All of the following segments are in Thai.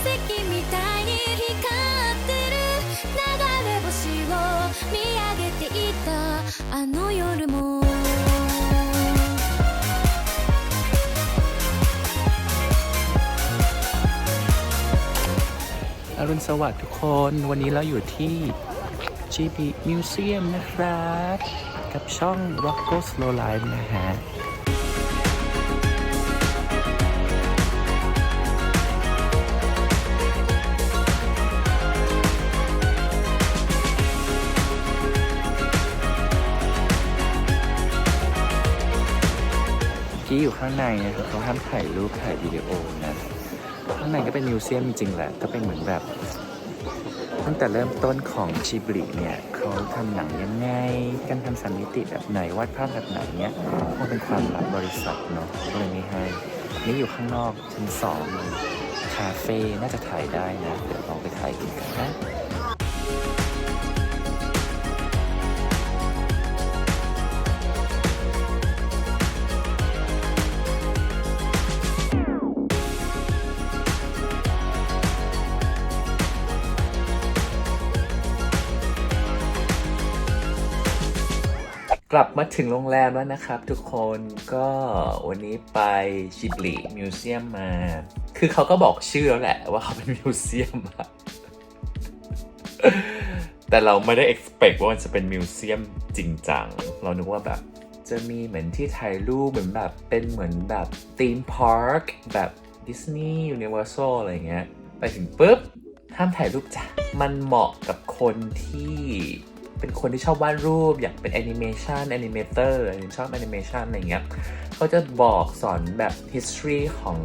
石みたいに光ってる流れ星を見上げていたあの夜もอรุณสวัสดิ์ทุกคนวันนี้เราอยู่ที่ GB Museum นะครับกับช่อง Rocco Slow Life นะฮะที่อยู่ข้างในนะครับเขาห้ามถ่ายรูปถ่ายวิดีโอนะข้างในก็เป็นมิวเซียมจริงๆแหละก็เป็นเหมือนแบบตั้งแต่เริ่มต้นของชิบลิเนี่ยเขาทำหนังยังไงการทำ3 มิติแบบไหนวาดภาพแบบไหนเนี่ยคงเป็นความลับบริษัทเนาะก็เลยไม่ให้นี่อยู่ข้างนอกชั้น2คาเฟ่น่าจะถ่ายได้นะเดี๋ยวลองไปถ่ายกันนะกลับมาถึงโรงแรมแล้วนะครับทุกคนก็วันนี้ไปชิบลิมิวเซียมมาคือเขาก็บอกชื่อแล้วแหละว่าเขาเป็นมิวเซียมแต่เราไม่ได้ expect ว่ามันจะเป็นมิวเซียมจริงจังเรานึกว่าแบบจะมีเหมือนที่ถ่ายรูปเหมือนแบบเป็นเหมือนแบบธีมพาร์คแบบดิสนีย์ยูนิเวอร์แซลอะไรเงี้ยไปถึงปุ๊บห้ามถ่ายรูปจ้ะมันเหมาะกับคนที่เป็นคนที่ชอบวาดรูปอยากเป็นแอนิเมชันแอนิเมเตอร์ชอบแอนิเมชันอะไรเงี้ยเขาจะบอกสอนแบบ history ของ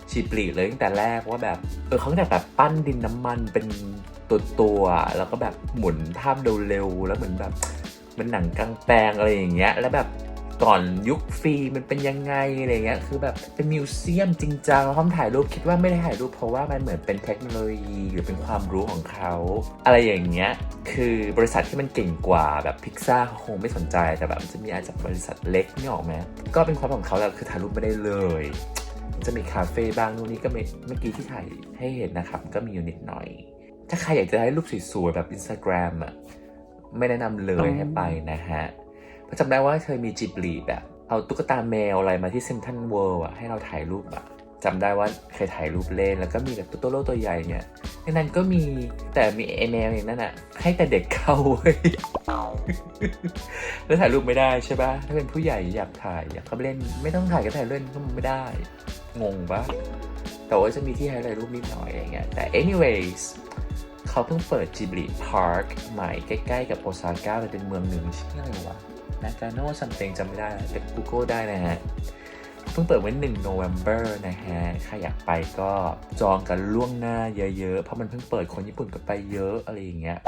ชิบลิเลยตั้งแต่แรกว่าแบบเขาตั้งแต่แบบปั้นดินน้ำมันเป็นตัวแล้วก็แบบหมุนภาพเร็วๆแล้วเหมือนแบบมันหนังกลางแปลงอะไรอย่างเงี้ยแล้วแบบก่อนยุคฟิล์มมันเป็นยังไงอะไรเงี้ยคือแบบเป็นมิวเซียมจริงจังห้องถ่ายรูปคิดว่าไม่ได้ถ่ายรูปเพราะว่ามันเหมือนเป็นเทคโนโลยีหรือเป็นความรู้ของเขาอะไรอย่างเงี้ยคือบริษัทที่มันเก่งกว่าแบบพิกซ่าเขาคงไม่สนใจแต่แบบมันจะมีอาจจะบริษัทเล็กนี่ออกไหมก็เป็นความของเขาแหละคือถ่ายรูปไม่ได้เลยจะมีคาเฟ่บ้างนู่นนี่ก็เมื่อกี้ที่ถ่ายให้เห็นนะครับก็มีอยู่นิดหน่อยถ้าใครอยากจะได้รูปสวยๆแบบ Instagram อ่ะไม่แนะนำเลยให้ไปนะฮะเพราะจำได้ว่าเคยมีจิบลีแบบเอาตุ๊กตาแมวอะไรมาที่เซ็นทรัลเวิลด์อ่ะให้เราถ่ายรูปอ่ะจำได้ว่าเคยถ่ายรูปเล่นแล้วก็มีแบบตัวโลตัวใหญ่เนี่ยในนั้นก็มีแต่มีไอแมวอย่างนั้นอ่ะให้แต่เด็กเข้าเว้ย แล้วถ่ายรูปไม่ได้ใช่ปะถ้าเป็นผู้ใหญ่อยากถ่ายอยากเข้าไปเล่นไม่ต้องถ่ายก็ถ่ายเล่นก็ไม่ได้งงปะแต่ว่าจะมีที่ให้ถ่ายรูปนิดหน่อยอะไรเงี้ยแต่ anyways เขาเพิ่งเปิดจิบลิพาร์คใหม่ใกล้ๆกับโอซาก้าเป็นเมืองหนึ่งชื่ออะไรวะนากาโน่ซัมติงจำไม่ได้แต่ Google ได้นะฮะเพิ่งเปิดไว้1 November นะฮะใครอยากไปก็จองกันล่วงหน้าเยอะๆเพราะมันเพิ่งเปิดคนญี่ปุ่นก็ไปเยอะอะไรอย่างเงี้ย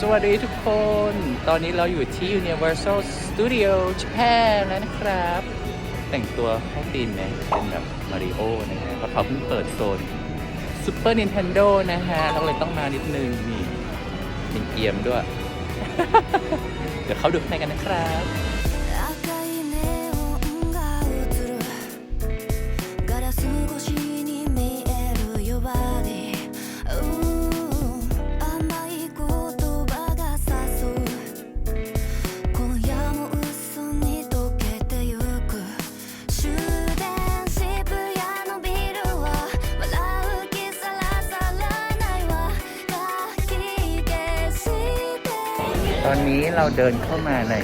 สวัสดีทุกคนตอนนี้เราอยู่ที่ Universal Studio Japan แล้วนะครับแต่งตัวให้ธีมเนี่ยเป็นแบบมาริโอนะฮะเพราะเขาเพิ่งเปิดโซน Super Nintendo นะฮะเราเลยต้องมานิดนึงนี่มีเกมด้วย เดี๋ยวเข้าดูข้างในกันนะครับตอนนี้เราเดินเข้ามาใน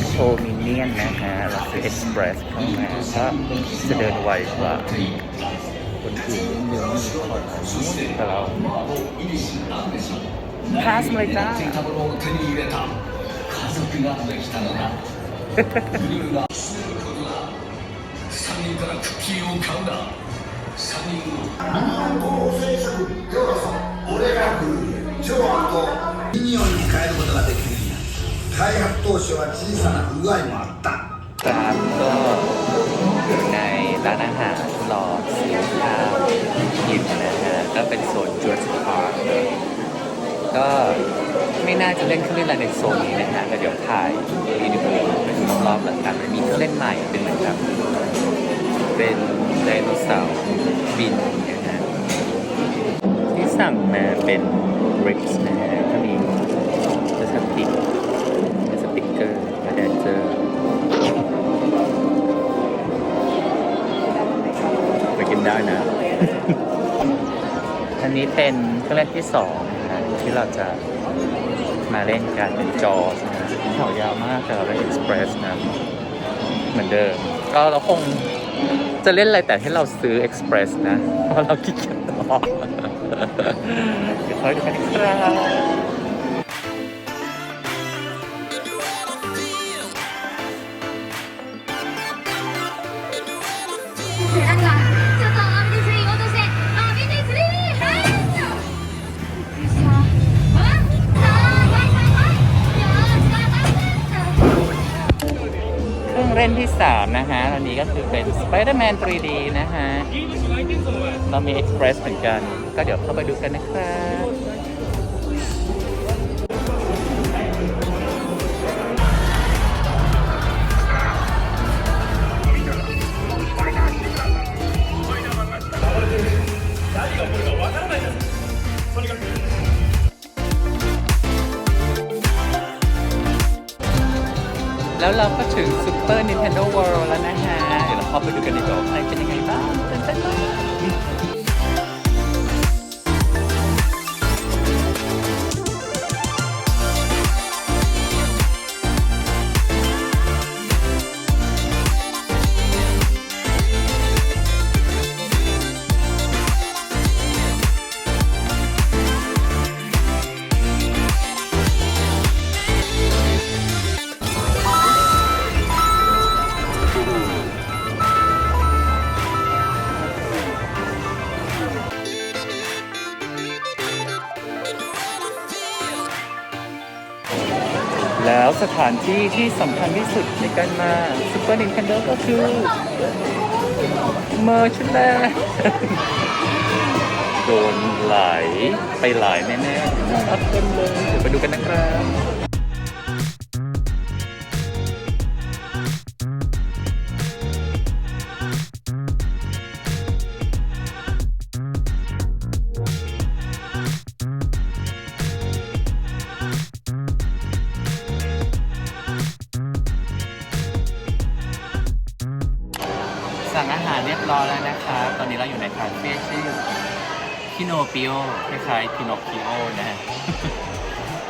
โชว์มินเนียนนะฮะเราคือเอ็กซ์เพรสเข้ามาก็จะเดินไวกว่าคนอื่นนิดนึงแต่เราพาสเลยจ้าミニオンに変えることができるんや開発当初は小さな不具合もあったครับก็อยู่ในร้านอาหารรอซื้อข้าวกินนะฮะก็เป็นโซนจูราสสิคพาร์คเลยก็ ไม่น่าจะเล่นเครื่องเล่นอะไรในโซนนี้นะฮะแต่เดี๋ยวถ่ายรีวิวไปดูรอบๆแล้วกันมันมีเครื่องเล่นใหม่เป็นเหมือนแบบเป็นไดโนเสาร์บินนะฮะที่สั่งมาเป็นริกส์นะฮะก็มีพลาสติกสติ๊กเกอร์และแดนเจอร์ไปกินได้นะ อันนี้เป็นเครื่องเล่นที่2นะที่เราจะมาเล่นกันเป็นจอนะแถวยาวมากแต่เราได้ Express นะเหมือนเดิมก็เราคงจะเล่นอะไรแต่ให้เราซื้อ Express นะเพราะเราขี้เกียจต่อเดี๋ยวคอยดูกันครับ 背中がちょっとアビデスリー落としてアビデスリーはいよっしゃワンはいはいはいよーしเครื่องเล่นที่ 3 นะฮะ อันนี้ก็คือเป็น Spider-Man 3D นะฮะ เรามี Express เหมือนกัน ก็เดี๋ยวเข้าไปดูกันนะครับ แล้วเราก็ถึง Super Nintendo World แล้วนะฮะ เดี๋ยวเราเข้าไปดูกันดีกว่าว่าข้างในเป็นยังไงบ้างตื่นเต้นมากแล้วสถานที่ที่สำคัญที่สุดในการมา Super Nintendo ก็คือ Merchandise โดนไหลไปหลายแน่ๆอัพเต็มเลย เดี๋ยวไปดูกันนะครับ สั่งอาหารเรียบร้อยแล้วนะครับ ตอนนี้เราอยู่ในคาเฟ่ชื่อพิโนปิโอคล้ายๆพิโนคิโอนะฮะ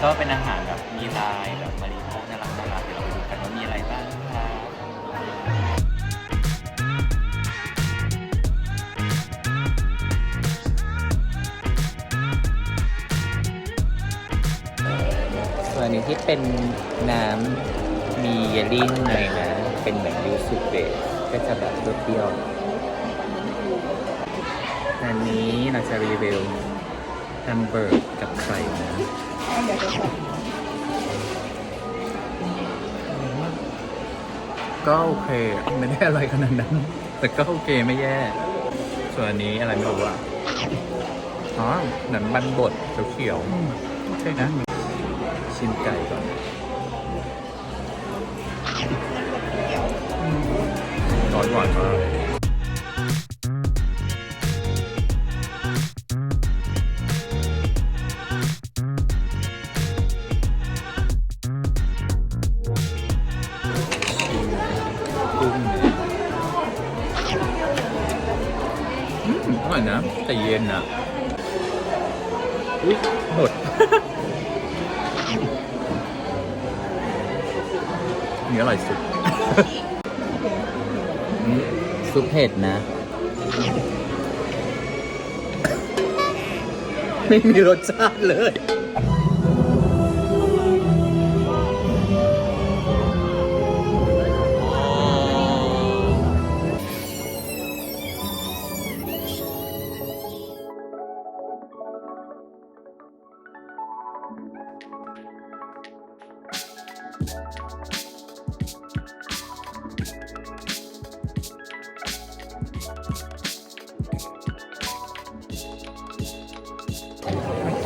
ก็เป็นอาหารแบบมีลายแบบมาริโอน่ารักน่ารักเดี๋ยวเราไปดูกันว่ามีอะไรบ้างครับส่วนอันนี้ที่เป็นน้ำมีเยลลี่ข้างในนะ เป็นเหมือนยูสุเบะก็จะแบบเปรี้ยวๆอันนี้เราจะรีวิวแฮมเบอร์กกับไข่นะ ก็โอเค ไม่ได้อะไรขนาดนั้น แต่ก็โอเคไม่แย่ ส่วนอันนี้อะไรไม่รู้อ่ะ อ๋อเหมือนมันบดเขียวๆโอเคนะ ชิมไก่ก่อนหวานมากกุ้งอร่อยนะแต่เย็นอ่ะอุ๊ยหมด นี่อร่อยสุด ซุปเผ็ดนะ ไม่มีรสชาติเลย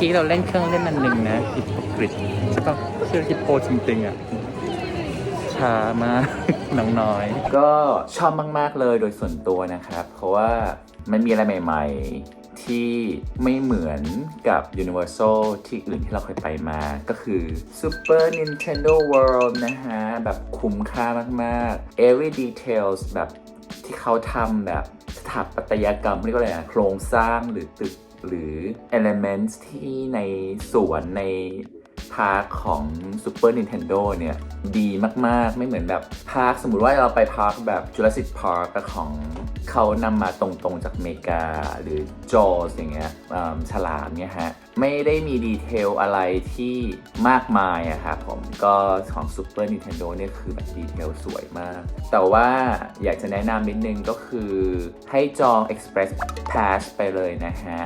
กี้เราเล่นเครื่องเล่นอันหนึ่งนะฮิปโปกริตใช่ปะชื่อฮิปโปจริงๆอ่ะช้ามาก น้องน้อยก็ชอบมากๆเลยโดยส่วนตัวนะครับเพราะว่ามันมีอะไรใหม่ๆที่ไม่เหมือนกับ Universal ที่อื่นที่เราเคยไปมาก็คือ Super Nintendo World นะฮะแบบคุ้มค่ามากๆ every details แบบที่เขาทำแบบสถาปัตยกรรมเรียกว่าอะไรนะโครงสร้างหรือตึกหรือ elements ที่ในสวนในพาร์คของ Super Nintendo เนี่ยดีมากๆไม่เหมือนแบบพาร์คสมมุติว่าเราไปพาร์คแบบ Jurassic Park ของเขานำมาตรงๆจากอเมริกาหรือ Jaws อย่างเงี้ยฉลามเนี่ยฮะไม่ได้มีดีเทลอะไรที่มากมายอะครับผมก็ของ Super Nintendo เนี่ยคือแบบดีเทลสวยมากแต่ว่าอยากจะแนะนำนิดนึงก็คือให้จอง Express Pass ไปเลยนะฮะ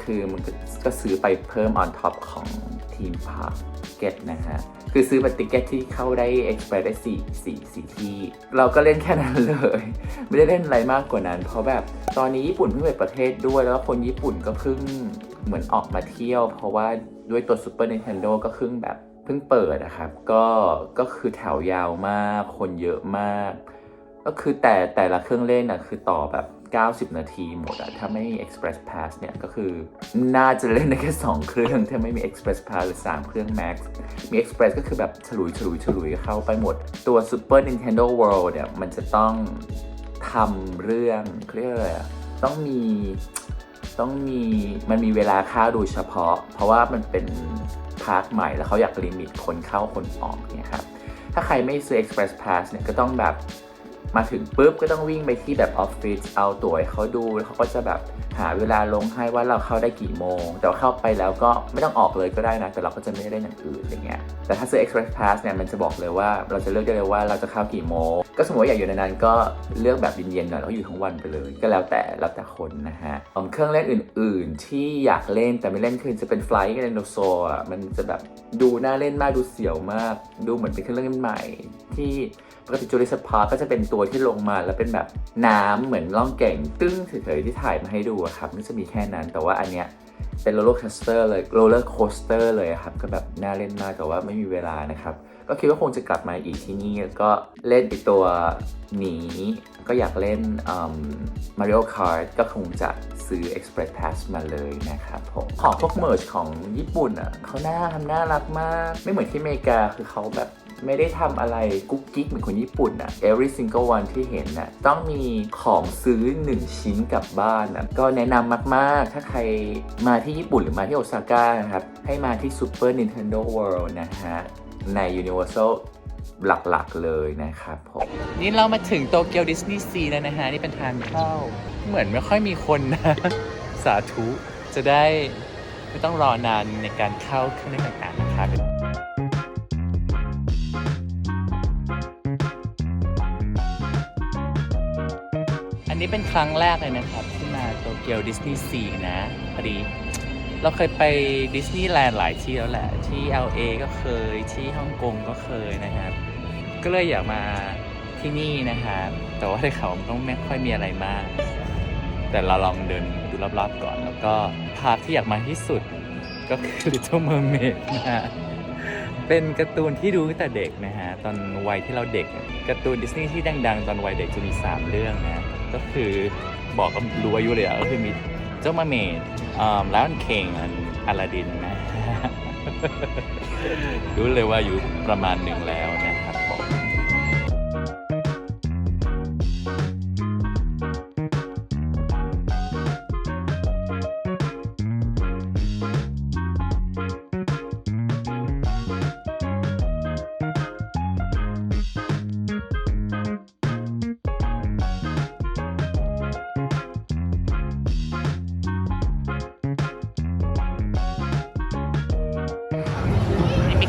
คือมันก็ซื้อไปเพิ่ม on top ของทีมพาร์คเก็ตนะฮะคือซื้อบัตรติเก็ตที่เข้าได้ Express ได้4 ที่เราก็เล่นแค่นั้นเลยไม่ได้เล่นอะไรมากกว่านั้นเพราะแบบตอนนี้ญี่ปุ่นเพิ่งเปิดประเทศด้วยแล้วคนญี่ปุ่นก็เพิ่งเหมือนออกมาเที่ยวเพราะว่าด้วยตัว Super Nintendo ก็เพิ่งเปิดนะครับก็คือแถวยาวมากคนเยอะมากก็คือแต่ละเครื่องเล่นนะคือต่อแบบ90 นาทีหมดอะถ้าไม่มี Express Pass เนี่ยก็คือน่าจะเล่นได้แค่2 เครื่องถ้าไม่มี Express Pass หรือ3 เครื่อง Max มี Express ก็คือแบบฉลุยเข้าไปหมดตัว Super Nintendo World เนี่ยมันจะต้องทำเรื่องเรียกอะไรอะมันมีเวลาเข้าโดยเฉพาะเพราะว่ามันเป็นพาร์คใหม่แล้วเขาอยากลิมิตคนเข้าคนออกเนี่ยครับถ้าใครไม่ซื้อ Express Pass เนี่ยก็ต้องแบบมาถึงปุ๊บก็ต้องวิ่งไปที่แบบออฟฟิศเอาตั๋วให้เขาดูแล้วเขาก็จะแบบหาเวลาลงให้ว่าเราเข้าได้กี่โมงแต่ว่าเข้าไปแล้วก็ไม่ต้องออกเลยก็ได้นะแต่เราก็จะไม่ได้เล่นอย่างอื่นอะไรเงี้ยแต่ถ้าซื้อ Express Pass เนี่ยมันจะบอกเลยว่าเราจะเลือกได้เลยว่าเราจะเข้ากี่โมงก็สมมติว่าอยากอยู่ในนั้นก็เลือกแบบเย็นๆหน่อยแล้วอยู่ทั้งวันไปเลยก็แล้วแต่คนนะฮะเครื่องเล่นอื่นๆที่อยากเล่นแต่ไม่เล่นคือจะเป็น Flight Dinosaur อ่ะมันจะแบบดูน่าเล่นมากดูเสียวมากดูเหมือนเป็นเครื่องเล่นใหม่ที่ปกติ Jurassic Park ก็จะเป็นตัวที่ลงมาแล้วเป็นแบบน้ำเหมือนล่องแก่งตึ้งเฉยๆที่ถ่ายมาให้ดูครับไม่จะมีแค่นั้นแต่ว่าอันเนี้ยเป็นโรลเลอร์โคสเตอร์เลยครับก็แบบน่าเล่นมากแต่ว่าไม่มีเวลานะครับก็คิดว่าคงจะกลับมาอีกที่นี่ก็เล่นอีกตัวนี้ก็อยากเล่นMario Kart ก็คงจะซื้อ Express Pass มาเลยนะครับผมของพวกเมิร์ชของญี่ปุ่นอ่ะเขาน่ารักมากไม่เหมือนที่อเมริกาคือเขาแบบไม่ได้ทำอะไรกุ๊กกิ๊กเหมือนคนญี่ปุ่นอ่ะ every single one ที่เห็นน่ะต้องมีของซื้อ1 ชิ้นกลับบ้านอ่ะก็แนะนำมากๆถ้าใครมาที่ญี่ปุ่นหรือมาที่โอซาก้านะครับให้มาที่ Super Nintendo World นะฮะใน Universal หลักๆเลยนะครับผมนี่เรามาถึงโตเกียวดิสนีย์ซีแล้วนะฮะนี่เป็นทางเข้าเหมือนไม่ค่อยมีคนนะสาธุจะได้ไม่ต้องรอนานในการเข้าเครื่องเล่นต่างๆนะครับอันนี้เป็นครั้งแรกเลยนะครับที่มาโตเกียวดิสนีย์ซีนะพอดีเราเคยไปดิสนีย์แลนด์หลายที่แล้วแหละที่ LA ก็เคยที่ฮ่องกงก็เคยนะครับก็เลยอยากมาที่นี่นะครับแต่ว่าในเขามันก็ไม่ค่อยมีอะไรมากแต่เราลองเดินดูรอบๆก่อนแล้วก็พาร์ทที่อยากมาที่สุดก็คือ Little Mermaid นะฮะเป็นการ์ตูนที่ดูตั้งแต่เด็กนะฮะตอนวัยที่เราเด็กการ์ตูนดิสนีย์ที่ดังๆตอนวัยเด็กจะมี3 เรื่องนะก็คือบอกก็รู้อายุเลยก็คือมีเจ้ามาเมดแล้วเคงอลาดินนะ รู้เลยว่าอายุประมาณหนึ่งแล้วนะครับผม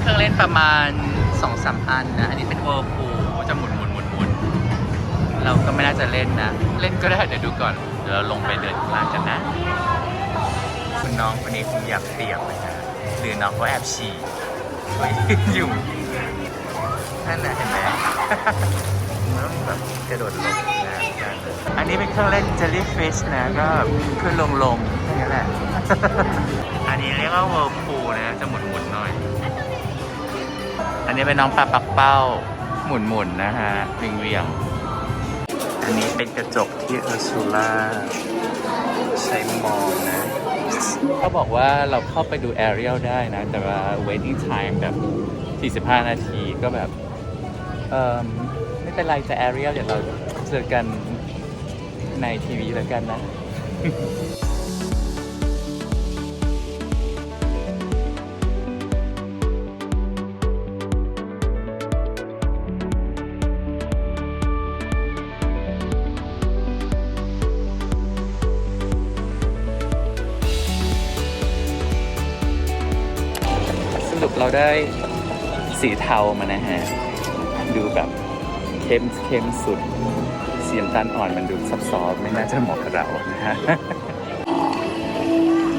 เครื่องเล่นประมาณ 2-3 อันนะอันนี้เป็นเวิร์พูลจะหมุนเราก็ไม่น่าจะเล่นนะเล่นก็ได้เดี๋ยวดูก่อนเดี๋ยวเราลงไปเดินข้างล่างกันนะคุณน้องคนนี้คงอยากเปียกเลยนะหรือน้องก็แอบฉี่อยู่นั่นแหละเห็นไหมมันต้องแบบกระโดดลงนะอันนี้เป็นเครื่องเล่น Jellyfish นะก็ขึ้นลงนี่แหละอันนี้เรียก รียกว่าเวิร์พูลนะจะหมุนๆหน่อย อันนี้เป็นน้องปลาปักเป้าหมุนๆนะฮะเวียงๆอันนี้เป็นกระจกที่เออร์ซูล่าใช้มองนะเขาบอกว่าเราเข้าไปดูแอเรียลได้นะ แต่ว่า waiting time แบบ 45 นาทีก็แบบไม่เป็นไรจะแอเรียลเดี๋ยวเราเจอกันในทีวีแล้วกันนะ สรุปเราได้สีเทามานะฮะ ดูแบบเข้มสุดสีน้ำตาลอ่อนมันดูซับซ้อนไม่น่าจะเหมาะกับเรานะฮะ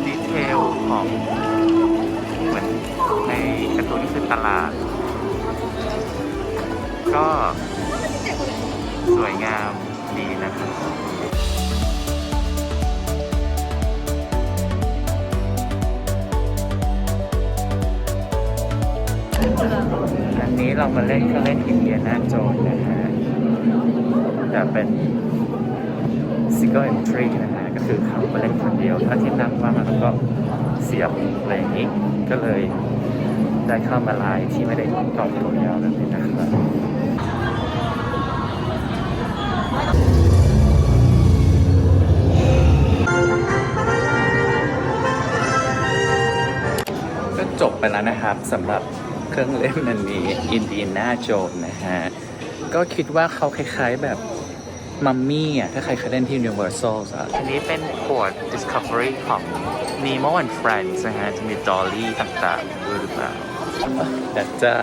ดีเทลของเหมือนในการ์ตูนที่คือตลาด ก็สวยงามดีนะครับ อันนี้เรามาเล่นก็เล่นอินเดียนาโจนนะฮะแต่เป็น single entry นะฮะก็คือเขาไปเล่นคนเดียวถ้าที่นั่งว่างแล้วก็เสียบอะไรอย่างนี้ก็เลยได้เข้ามาลายที่ไม่ได้ต่อตัวยาวแบบนี้นะครับก็จบไปแล้วนะครับสำหรับเครื่องเล่นอันนี้อินเดียนาโจนนะฮะก็คิดว่าเขาคล้ายๆแบบมัมมี่อ่ะถ้าใครเคยเล่นที่ Universal อ่ะอันนี้เป็นขวด Discovery ของ Nemo and Friends นะฮะจะมีดอลลี่ต่างๆด้วยหรือเปล่าแต่จะ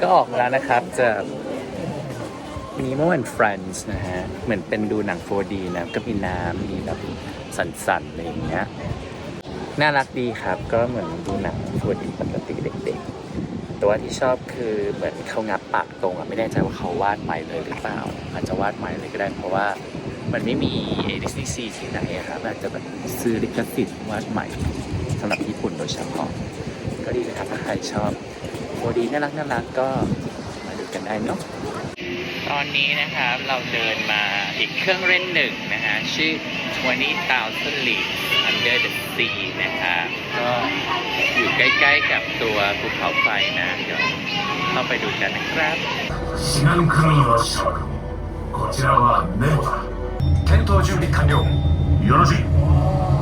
ก็ออกมาแล้วนะครับจะ Nemo and Friends นะฮะเหมือนเป็นดูหนัง 4D นะก็มีน้ำมีแบบสั่นๆอะไรอย่างเงี้ยน่ารักดีครับก็เหมือนดูหนัง 4D ปกติเด็กๆแต่ว่าที่ชอบคือเหมือนเขางับปากตรงอ่ะไม่แน่ใจว่าเขาวาดใหม่เลยหรือเปล่าอาจจะวาดใหม่เลยก็ได้เพราะว่ามันไม่มี ADCC ที่ไหนครับอาจจะแบบซื้อลิขสิทธิ์วาดใหม่สำหรับญี่ปุ่นโดยเฉพาะก็ดีนะครับถ้าใครชอบ 4D น่ารักก็มาดูกันได้เนาะตอนนี้นะครับเราเดินมาอีกเครื่องเล่นหนึ่งนะฮะชื่อ 20,000 Leagues Under the Sea นะครับก็อยู่ใกล้ๆกับตัวภูเขาไฟนะเดี๋ยวเข้าไปดูกันนะครับシナンクローの諸君こちらはネモだ検討準備完了よろしい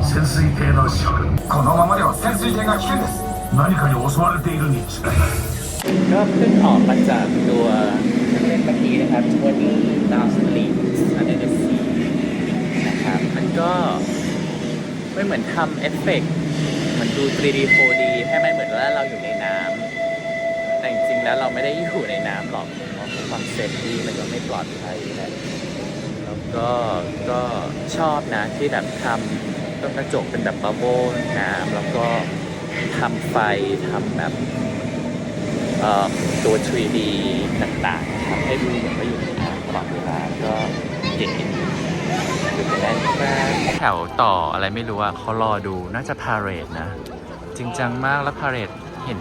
潜水艇の諸君このままでは潜水艇が危険です何かに襲われているに違いないก็เพิ่งออกมาจากตัวเครื่องเล่นเมื่อกี้นะครับ20,000 Leagues Under the Sea นะครับมันก็ไม่เหมือนทำเอฟเฟกต์เหมือนดู 3D 4D ให้มันเหมือนว่าเราอยู่ในน้ำแต่จริงๆแล้วเราไม่ได้อยู่ในน้ำหรอกเพราะความเซฟตี้มันก็ไม่ปลอดภัยนะแล้วก็ชอบนะที่แบบทำต้นกระจกเป็นแบบบับเบิ้ลน้ำแล้วก็ทำไฟทำแบบตัว 3D ต่างๆทำให้ดูเหมือนว่าอยู่ในน้ำตลอดเวลาก็เก๋ดูกันได้ครับแถวต่ออะไรไม่รู้อะเขารอดูน่าจะพาเหรดนะจริงจังมากแล้วพาเหรดเห็น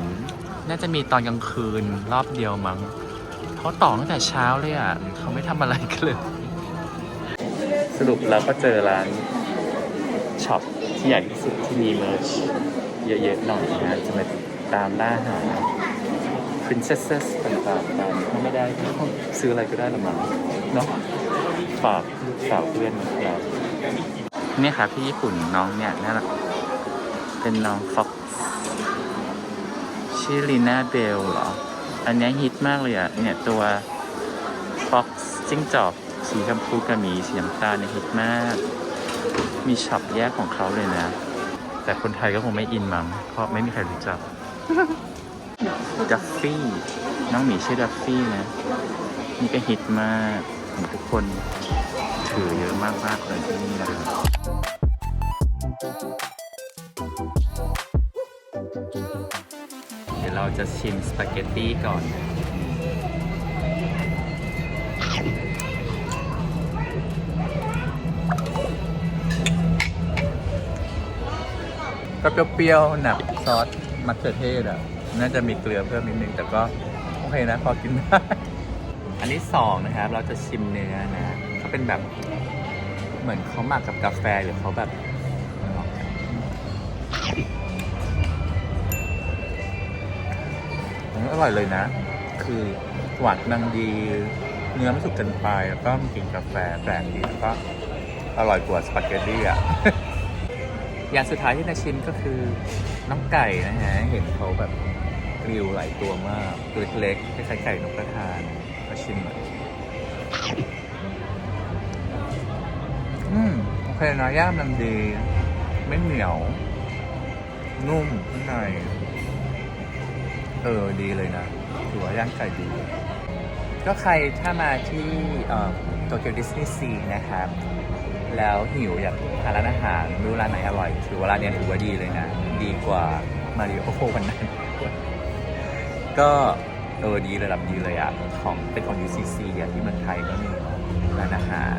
น่าจะมีตอนกลางคืนรอบเดียวมั้งเขาต่อตั้งแต่เช้าเลยอะเขาไม่ทำอะไรกันเลยสรุปเราก็เจอร้านช็อปที่ใหญ่ที่สุดที่มีเมอร์ชเยอะๆหน่อยนะจะมาตามล่าหาprincesses ต่างๆกันถ้าไม่ได้ก็ต้องซื้ออะไรก็ได้ละมั้งเนาะฝากเพื่อนนะครับเนี่ยครับที่ญี่ปุ่นน้องเนี่ยน่ารักเป็นน้องฟ็อกชื่อลีน่าเบลเหรออันนี้ฮิตมากเลยอ่ะเนี่ยตัวฟ็อกจิ้งจอกสีชมพูกับหมีสีน้ำตาลเนี่ยฮิตมากมีช็อปแยกของเขาเลยนะแต่คนไทยก็คงไม่อินมั้งเพราะไม่มีใครรู้จักดัฟฟี่น้องหมีชื่อดัฟฟี่นะนี่ก็ฮิตมากทุกคนถือเยอะมากๆเลยที่นี่นะครับเดี๋ยวเราจะชิมสปาเกตตี้ก่อน ก็เปรี้ยวๆหนักซอสมะเขือเทศอ่ะ น่าจะมีเกลือเพิ่มนิดนึงแต่ก็โอเคนะพอกินได้ อันที่สองนะครับ เราจะชิมเนื้อนะเขาเป็นแบบเหมือนเขาหมักกับกาแฟหรือเขาแบบอร่อยเลยนะ คือหวานกำลังดี เนื้อไม่สุกเกินไปแล้วก็มีกลิ่นกาแฟแปลกดีแล้วก็อร่อยกว่าสปาเกตตี้อ่ะ อย่างสุดท้ายที่นาชิมก็คือน้องไก่นะฮะ เห็นเขาแบบกริลหลายตัวมากตัวเล็กๆคล้ายๆไก่นกกระทามาชิมหน่อยโอเคนะย่างมันดี ไม่เหนียว นุ่มข้างในดีเลยนะถือว่าย่างไก่ดี ก็ใครถ้ามาที่โตเกียวดิสนีย์ซีนะครับ แล้วหิวอยากหาร้านอาหารไม่รู้ร้านไหนอร่อยถือว่าร้านนี้ถือว่าดีเลยนะ ดีกว่ามาริโอวันนั้น ก็ดีระดับดีเลยอ่ะของเป็นของ UCC อ่ะที่เมืองไทยก็มีร้านอาหาร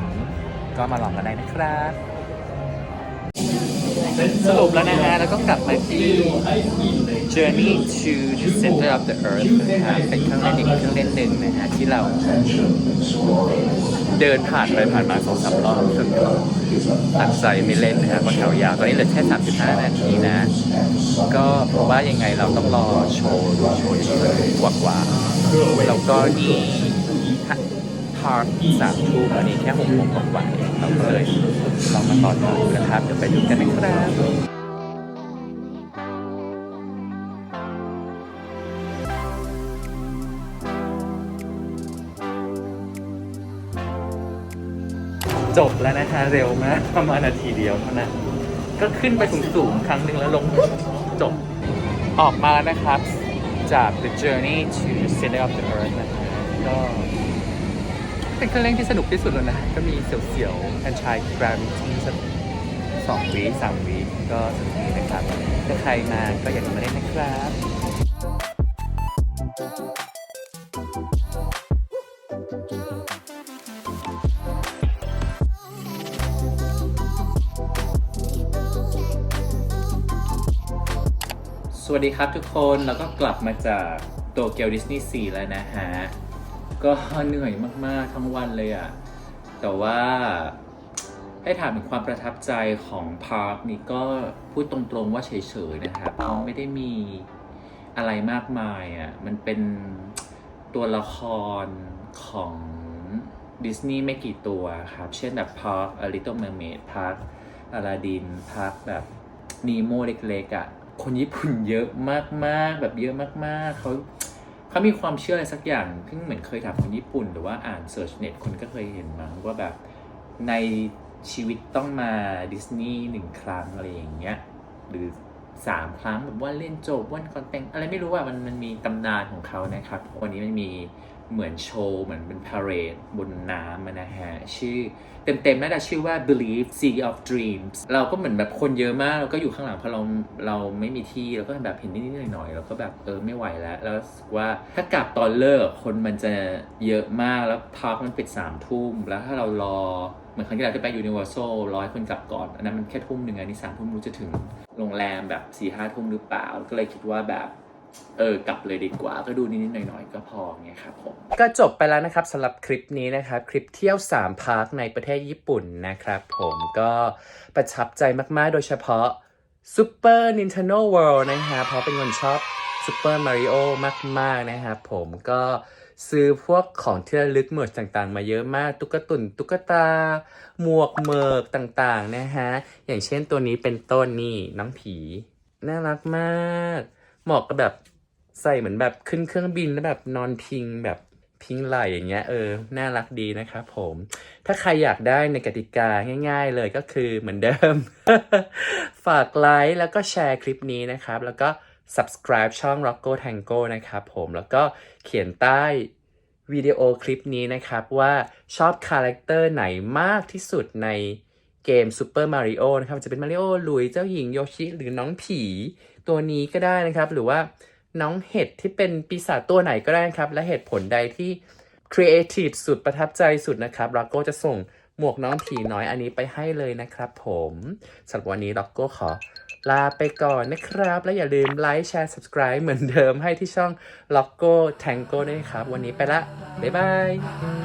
ก็มาลองกันได้นะครับ สรุปแล้วนะฮะแล้วก็กลับมาที่ Journey to the Center of the Earth นะครับเป็นเครื่องเล่นอีกเครื่องเล่นหนึ่งนะฮะที่เราเดินผ่านไปผ่านมา2-3 รอบจนตัดใจไม่เล่นนะฮะเพราะแถวยาวตอนนี้เหลือแค่35 นาทีนะก็เพราะว่ายังไงเราต้องรอโชว์ดูโชว์อีกกว่าแล้วก็นี่พาร์ค3 ทุ่มอันนี้แค่ 6 โมงกว่าเองเราก็เลยลองมาต่อดูนะครับเดี๋ยวไปดูกันนะครับ จบแล้วนะฮะเร็วมากประมาณนาทีเดียวเท่านั้นก็ขึ้นไปสูงๆครั้งหนึ่งแล้วลงจบออกมานะครับจาก The Journey to the Center of the Earth นะฮะก็เป็นเครื่องเล่นที่สนุกที่สุดแล้วนะก็มีเสียวๆ Anti Gravity สัก2 วี3 วีก็สนุกดีนะครับถ้าใครมาก็อย่าลืมมาเล่นนะครับ สวัสดีครับทุกคนเราก็กลับมาจากโตเกียวดิสนีย์ซีแล้วนะฮะก็เหนื่อยมากๆทั้งวันเลยอะแต่ว่าให้ถามถึงความประทับใจของพาร์คนี้ก็พูดตรงๆว่าเฉยๆนะครับเพราะไม่ได้มีอะไรมากมายอะมันเป็นตัวละครของดิสนีย์ไม่กี่ตัวครับเช่นแบบพาร์ค A Little Mermaid พาร์คอลาดินพาร์คแบบนีโมเล็กๆอะคนญี่ปุ่นเยอะมากๆแบบเยอะมากๆเขามีความเชื่ออะไรสักอย่างที่เหมือนเคยถามคนญี่ปุ่นหรือว่าอ่านเสิร์ชเน็ตคนก็เคยเห็นมั้งว่าแบบในชีวิตต้องมาดิสนีย์1 ครั้งอะไรอย่างเงี้ยหรือ3 ครั้งแบบว่าเล่นจบวันก่อนแต่งอะไรไม่รู้ว่ามันมีตำนานของเขานะครับวันนี้มันมีเหมือนโชว์เหมือนเป็นพาเหรดบนน้ำนะฮะชื่อเต็มๆน่าจะชื่อว่า Believe Sea of Dreams เราก็เหมือนแบบคนเยอะมากเราก็อยู่ข้างหลังเพราะเราไม่มีที่เราก็แบบเห็นนิดๆหน่อยๆเราก็แบบไม่ไหวแล้วรู้สึกว่าถ้ากลับตอนเลิกคนมันจะเยอะมากแล้วพาร์คมันปิด3 ทุ่มแล้วถ้าเรารอเหมือนครั้งที่เราจะไป Universal รอให้คนกลับก่อนอันนั้นมันแค่ทุ่มหนึ่งอันนี้3 ทุ่มรู้จะถึงโรงแรมแบบ 4-5 ทุ่มหรือเปล่าก็เลยคิดว่าแบบกลับเลยดีกว่าก็ดูนิดๆหน่อยๆก็พอไงครับผมก็จบไปแล้วนะครับสำหรับคลิปนี้นะครับคลิปเที่ยว3 พาร์คในประเทศญี่ปุ่นนะครับผมก็ประทับใจมากๆโดยเฉพาะ Super Nintendo World นะฮะเพราะเป็นคนชอบ Super Mario มากๆนะครับผมก็ซื้อพวกของที่ระลึกเมิร์ชต่างๆมาเยอะมากตุ๊กตาหมวกเมิร์กต่างๆนะฮะอย่างเช่นตัวนี้เป็นต้นนี่น้องผีน่ารักมากเหมาะกับแบบใส่เหมือนแบบขึ้นเครื่องบินแล้วแบบนอนพิงแบบพิงไหลอย่างเงี้ยน่ารักดีนะครับผมถ้าใครอยากได้ในกติกาง่ายๆเลยก็คือเหมือนเดิม ฝากไลค์แล้วก็แชร์คลิปนี้นะครับแล้วก็ subscribe ช่อง Rocco Tango นะครับผมแล้วก็เขียนใต้วิดีโอคลิปนี้นะครับว่าชอบคาแรคเตอร์ไหนมากที่สุดในเกม Super Mario นะครับจะเป็นมาริโอหลุยเจ้าหญิงโยชิหรือน้องผีตัวนี้ก็ได้นะครับหรือว่าน้องเห็ดที่เป็นปีศาจตัวไหนก็ได้นะครับและเหตุผลใดที่ครีเอทีฟสุดประทับใจสุดนะครับเราก็จะส่ง หมวกน้องผีน้อยอันนี้ไปให้เลยนะครับผมสำหรับวันนี้ล็อกโก้ขอลาไปก่อนนะครับ และอย่าลืมไลค์แชร์ subscribe เหมือนเดิมให้ที่ช่องล็อกโก้แทงโก้ด้วยครับ วันนี้ไปละ บ๊ายบาย